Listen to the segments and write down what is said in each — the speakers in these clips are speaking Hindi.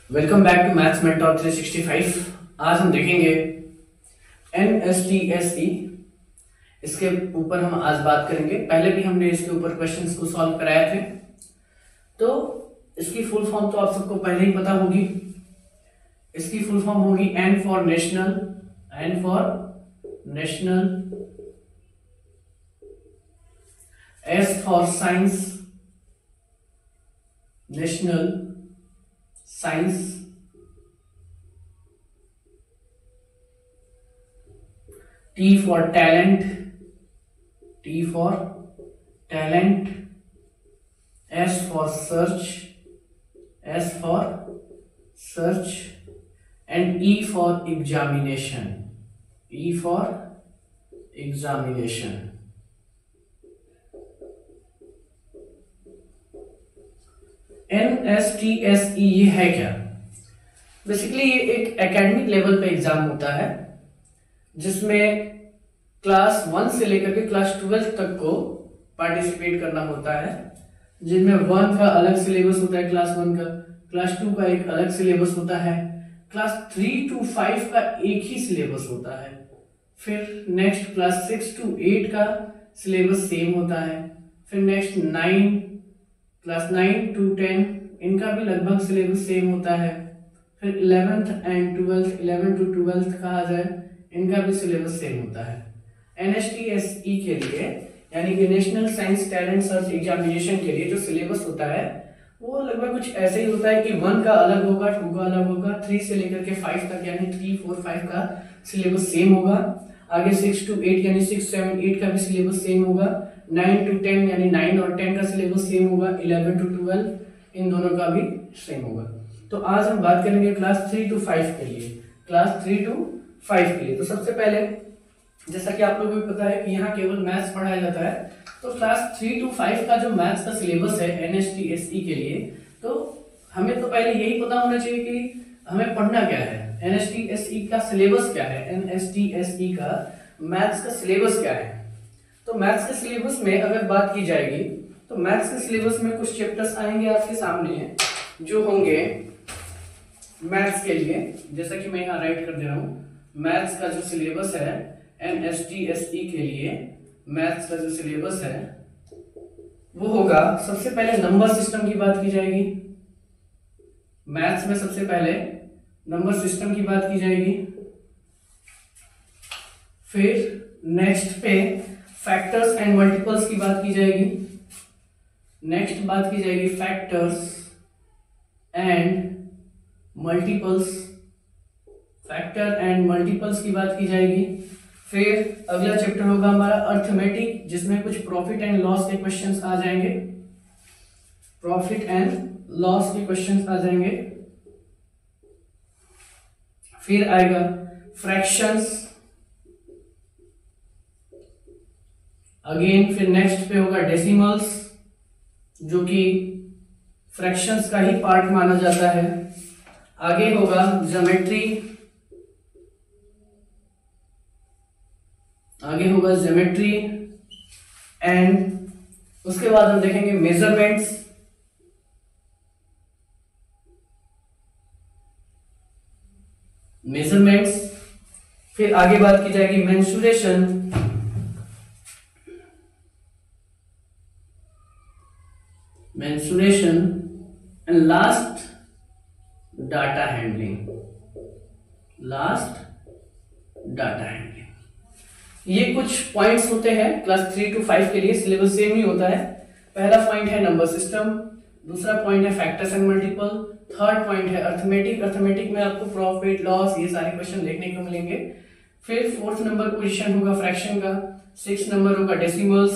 Welcome back to maths mentor 365। आज हम देखेंगे NSTSE। इसके ऊपर हम आज बात करेंगे। पहले भी हमने इसके ऊपर क्वेश्चंस को सॉल्व कराए थे, तो इसकी फुल फॉर्म तो आप सबको पहले ही पता होगी। इसकी फुल फॉर्म होगी N for national, S for science, national science, T for talent, S for search, and E for examination, NSTSE ये है क्या? बेसिकली ये एक एकेडमिक लेवल पे एग्जाम होता है जिसमें क्लास 1 से लेकर के क्लास 12 तक को पार्टिसिपेट करना होता है, जिनमें 1 का अलग सिलेबस होता है, क्लास 1 का, क्लास 2 का एक अलग सिलेबस होता है, क्लास 3 to 5 का एक ही सिलेबस होता है, फिर नेक्स्ट क्लास 6 to 8 का सिलेबस सेम होता है, फिर नेक्स्ट क्लास 9 to 10 इनका भी लगभग सिलेबस सेम होता है, फिर 11th and 12th 11 to 12th कहा जाए इनका भी सिलेबस सेम होता है। NSTSE के लिए यानी कि national science talent search examination के लिए जो सिलेबस होता है वो लगभग कुछ ऐसे ही होता है कि 1 का अलग होगा, 2 का अलग होगा, 3 से लेकर के 5 तक यानी 3, 4, 5 का सिलेबस सेम होगा, आगे 6 to 8 यानी 6, 7, 8 का भी सिलेबस सेम होगा, 9 to 10 यानी 9 और 10 का सिलेबस सेम होगा, 11 to 12 इन दोनों का भी सेम होगा। तो आज हम बात करेंगे क्लास 3 to 5 के लिए, तो सबसे पहले जैसा कि आप लोगों को पता है कि यहाँ केवल मैथ्स पढ़ाया जाता है, तो क्लास 3 to 5 का जो मैथ्स का सिलेबस है NSTSE के लिए, तो हमें तो पहले यही पता होना चाहिए कि हमें पढ़ना क्या है, NSTSE का सिलेबस क्या है, NSTSE का मैथ्स का सिलेबस क्या है। तो मैथ्स के सिलेबस में अगर बात की जाएगी तो मैथ्स के सिलेबस में कुछ चैप्टर्स आएंगे आपके सामने जो होंगे मैथ्स के लिए, जैसा कि मैं यहाँ राइट कर दे रहा हूँ। मैथ्स का जो सिलेबस है NSTSE के लिए, मैथ्स का जो सिलेबस है वो होगा, सबसे पहले नंबर सिस्टम की बात की जाएगी। मैथ्स में सबसे पहले नंबर सिस्टम की बात की जाएगी, फिर नेक्स्ट पे फैक्टर्स एंड मल्टीपल्स की बात की जाएगी, नेक्स्ट बात की जाएगी फैक्टर्स एंड मल्टीपल्स की बात की जाएगी। फिर अगला चैप्टर होगा हमारा अर्थमेटिक, जिसमें कुछ प्रॉफिट एंड लॉस के क्वेश्चंस आ जाएंगे, फिर आएगा फ्रैक्शंस अगेन, फिर नेक्स्ट पे होगा डेसिमल्स जो कि फ्रैक्शंस का ही पार्ट माना जाता है, आगे होगा ज्योमेट्री, एंड उसके बाद हम देखेंगे मेजरमेंट्स, फिर आगे बात की जाएगी mensuration, and last data handling. ये कुछ पॉइंट्स होते हैं क्लास 3 to 5 के लिए, सिलेबस सेम ही होता है। पहला पॉइंट है नंबर सिस्टम, दूसरा पॉइंट है factors and multiple, third point है अर्थमेटिक में आपको प्रॉफिट लॉस ये सारे क्वेश्चन देखने को मिलेंगे। फिर 4th नंबर पोजीशन होगा फ्रैक्शन का, 6th नंबर होगा डेसिमल्स,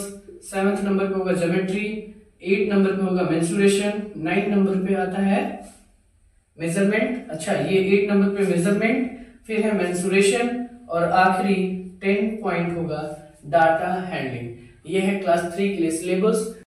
7th नंबर पे होगा ज्योमेट्री, 8 नंबर पे होगा मेंसुरेशन, 9 नंबर पे आता है मेजरमेंट। अच्छा, ये 8 नंबर पे मेजरमेंट, फिर है मेंसुरेशन और आखिरी 10 पॉइंट होगा डाटा हैंडलिंग। ये है क्लास 3 के लिए सिलेबस।